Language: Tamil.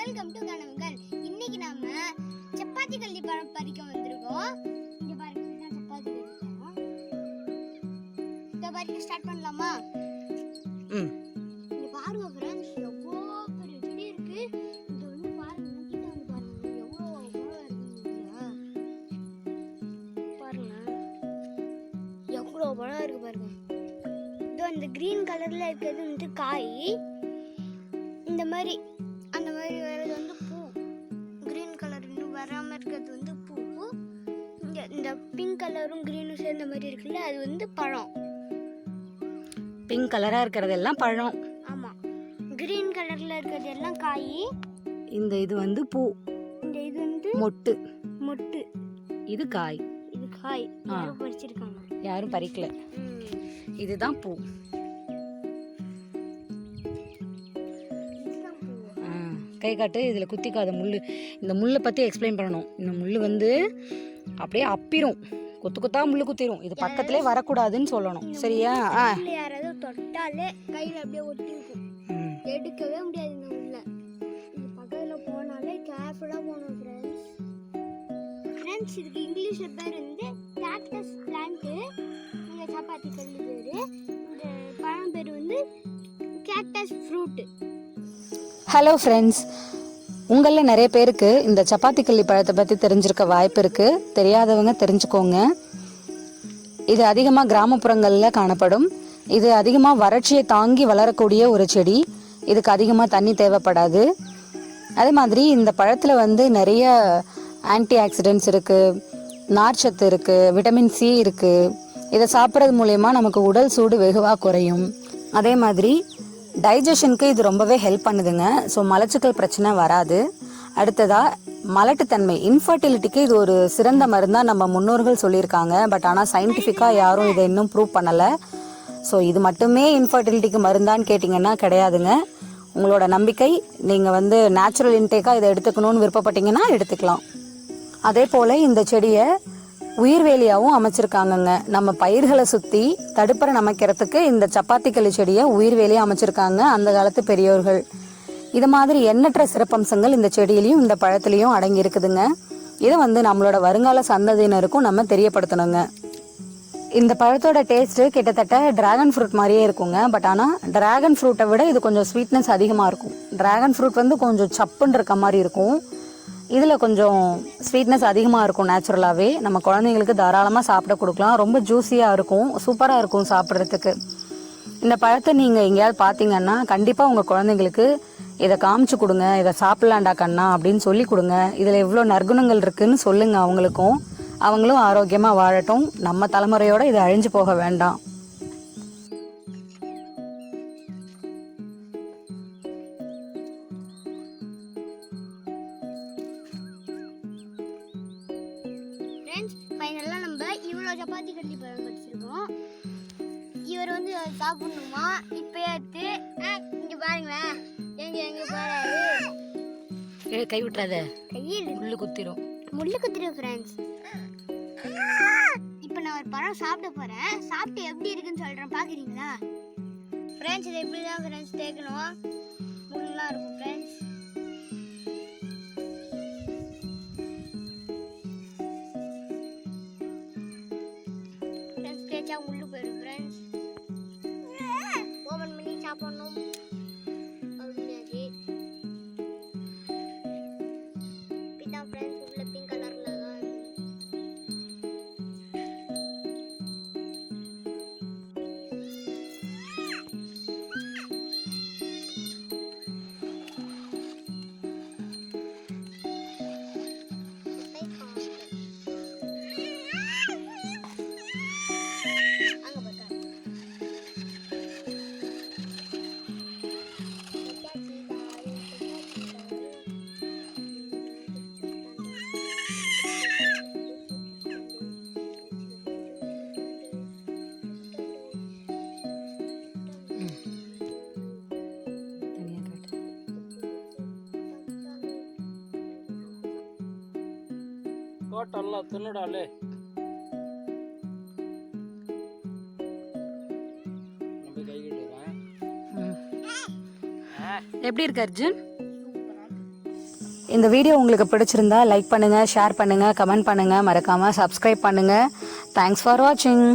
வெல்கம் டு கனவுகள். இன்னைக்கு நாம சப்பாத்தி கல்லி பழம் பறிக்க வந்திருக்கோம். இங்க பாருங்க, சப்பாத்தி கல்லி பழம். இத பறிக்க ஸ்டார்ட் பண்ணலாமா? இங்க பாருங்க फ्रेंड्स, எவ்வளவு பெரிய செடி இருக்கு. இது வந்து பாருங்க, கிட்ட வந்து பாருங்க, எவ்வளவு பழம் இருக்குங்க. பாருங்க, எவ்வளவு பழம் இருக்கு பாருங்க. இதோ இந்த கிரீன் கலர்ல இருக்கிறது வந்து காய். இந்த மாதிரி அந்த மாதிரி வர்றது வந்து பூ. கிரீன் கலர் இன்னும் வராமல் இருக்கிறது வந்து பூ. இந்த பிங்க் கலரும் கிரீனும் சேர்ந்த மாதிரி இருக்குல்ல, அது வந்து பழம். பிங்க் கலரா இருக்கிறது எல்லாம் பழம். ஆமாம், கிரீன் கலர்ல இருக்கிறது எல்லாம் காய். இந்த இது வந்து பூ. இந்த இது வந்து மொட்டு. மொட்டு. இது காய். இது காய். யாரும் பறிச்சிருக்காங்க? யாரும் பறிக்கல. இதுதான் பூ. கை காட்டு. இதில் குத்திக்காத முள். இந்த முள்ளை பற்றி எக்ஸ்பிளைன் பண்ணணும். இந்த முள் வந்து அப்படியே அப்பிரும், கொத்து கொத்தா முள் குத்திரும். இது பக்கத்திலே வரக்கூடாதுன்னு சொல்லணும், சரியா? யாராவது தொட்டாலே கையில் அப்படியே ஒட்டி இருக்கும், எடுக்கவே முடியாது. இந்த முள்ள இது பக்கத்தில் போனாலே கேர்ஃபுல்லாக போகணும் ஃப்ரெண்ட்ஸ். இதுக்கு இங்கிலீஷில் பேர் வந்து கேக்டஸ் பிளான்ட்டு. இந்த சப்பாத்தி கல்லி பேர். இந்த பழம் பேர் வந்து கேக்டஸ் ஃப்ரூட்டு. ஹலோ ஃப்ரெண்ட்ஸ், உங்களில் நிறைய பேருக்கு இந்த சப்பாத்தி கல்லி பழத்தை பற்றி தெரிஞ்சிருக்க வாய்ப்பு இருக்குது. தெரியாதவங்க தெரிஞ்சுக்கோங்க. இது அதிகமாக கிராமப்புறங்களில் காணப்படும். இது அதிகமாக வறட்சியை தாங்கி வளரக்கூடிய ஒரு செடி. இதுக்கு அதிகமாக தண்ணி தேவைப்படாது. அதே மாதிரி இந்த பழத்தில் வந்து நிறைய ஆன்டி ஆக்சிடென்ட்ஸ் இருக்குது, நார்ச்சத்து இருக்குது, விட்டமின் சி இருக்குது. இதை சாப்பிட்றது மூலயமா நமக்கு உடல் சூடு வெகுவாக குறையும். அதே மாதிரி டைஜஷனுக்கு இது ரொம்பவே ஹெல்ப் பண்ணுதுங்க. ஸோ மலச்சிக்கல் பிரச்சனை வராது. அடுத்ததாக மலட்டுத்தன்மை, இன்ஃபர்டிலிட்டிக்கு இது ஒரு சிறந்த மருந்தாக நம்ம முன்னோர்கள் சொல்லியிருக்காங்க. பட் ஆனால் சயின்டிஃபிக்காக யாரும் இதை இன்னும் ப்ரூவ் பண்ணலை. ஸோ இது மட்டுமே இன்ஃபர்டிலிட்டிக்கு மருந்தான்னு கேட்டிங்கன்னா கிடையாதுங்க. உங்களோட நம்பிக்கை. நீங்கள் வந்து நேச்சுரல் இன்டேக்காக இதை எடுத்துக்கணும்னு விருப்பப்பட்டீங்கன்னா எடுத்துக்கலாம். அதே போல் இந்த செடியை உயிர்வேலியாகவும் அமைச்சிருக்காங்கங்க. நம்ம பயிர்களை சுற்றி தடுப்பறை அமைக்கிறதுக்கு இந்த சப்பாத்தி கல்லி செடியை உயிர்வேலியாக அமைச்சிருக்காங்க அந்த காலத்து பெரியோர்கள். இது மாதிரி எண்ணற்ற சிறப்பம்சங்கள் இந்த செடியிலையும் இந்த பழத்துலையும் அடங்கி இருக்குதுங்க. இதை வந்து நம்மளோட வருங்கால சந்ததியினருக்கும் நம்ம தெரியப்படுத்தணுங்க. இந்த பழத்தோட டேஸ்ட்டு கிட்டத்தட்ட டிராகன் ஃப்ரூட் மாதிரியே இருக்குங்க. பட் ஆனால் டிராகன் ஃப்ரூட்டை விட இது கொஞ்சம் ஸ்வீட்னஸ் அதிகமாக இருக்கும். டிராகன் ஃப்ரூட் வந்து கொஞ்சம் சப்புன்னு இருக்க மாதிரி இருக்கும். இதில் கொஞ்சம் ஸ்வீட்னஸ் அதிகமாக இருக்கும். நேச்சுரலாகவே நம்ம குழந்தைங்களுக்கு தாராளமாக சாப்பிட கொடுக்கலாம். ரொம்ப ஜூஸியாக இருக்கும், சூப்பராக இருக்கும் சாப்பிட்றதுக்கு. இந்த பழத்தை நீங்கள் எங்கேயாவது பார்த்தீங்கன்னா கண்டிப்பாக உங்கள் குழந்தைங்களுக்கு இதை காமிச்சு கொடுங்க. இதை சாப்பிட்லாண்டா கண்ணா அப்படின்னு சொல்லி கொடுங்க. இதில் எவ்வளோ நற்குணங்கள் இருக்குதுன்னு சொல்லுங்கள் அவங்களுக்கும். அவங்களும் ஆரோக்கியமாக வாழட்டும். நம்ம தலைமுறையோடு இது அழிஞ்சு போக வேண்டாம். ஃபைனலாக நம்ம இவ்வளோ சப்பாத்தி கல்லி பழம் படிச்சிருக்கோம். இவர் வந்து சாப்பிடணுமா இப்பயே எடுத்து இங்கே பாருங்களேன், எங்கே போறாரு. கை விட்டுறாத, கையில் முள்ளு குத்திரும். முள்ளு குத்திரும் ஃப்ரெண்ட்ஸ். இப்போ நான் ஒரு பழம் சாப்பிட போகிறேன். சாப்பிட்டு எப்படி இருக்குன்னு சொல்கிறேன், பார்க்குறீங்களா ஃப்ரெண்ட்ஸ்? இது எப்படி தான் ஃப்ரெண்ட்ஸ் தேய்க்கணும், முள்ளெலாம் இருக்கும் ஃப்ரெண்ட்ஸ். தேய்ச்சா முள்ளு போயிடும் ஃப்ரெண்ட்ஸ். ஓபன் பண்ணி சாப்பிடணும் முடியாது. இப்படிதான் ஃப்ரெண்ட்ஸ், உள்ள பிங்க் கலர்ல தான். ಟೋಟಲ್ಲ ತಿನ್ನಡಾಲೆ எப்படி இருக்கு அர்ஜுன்? இந்த வீடியோ உங்களுக்கு பிடிச்சிருந்தா லைக் பண்ணுங்கள், ஷேர் பண்ணுங்கள், கமெண்ட் பண்ணுங்கள், மறக்காமல் சப்ஸ்கிரைப் பண்ணுங்கள். தேங்க்ஸ் ஃபார் வாட்சிங்.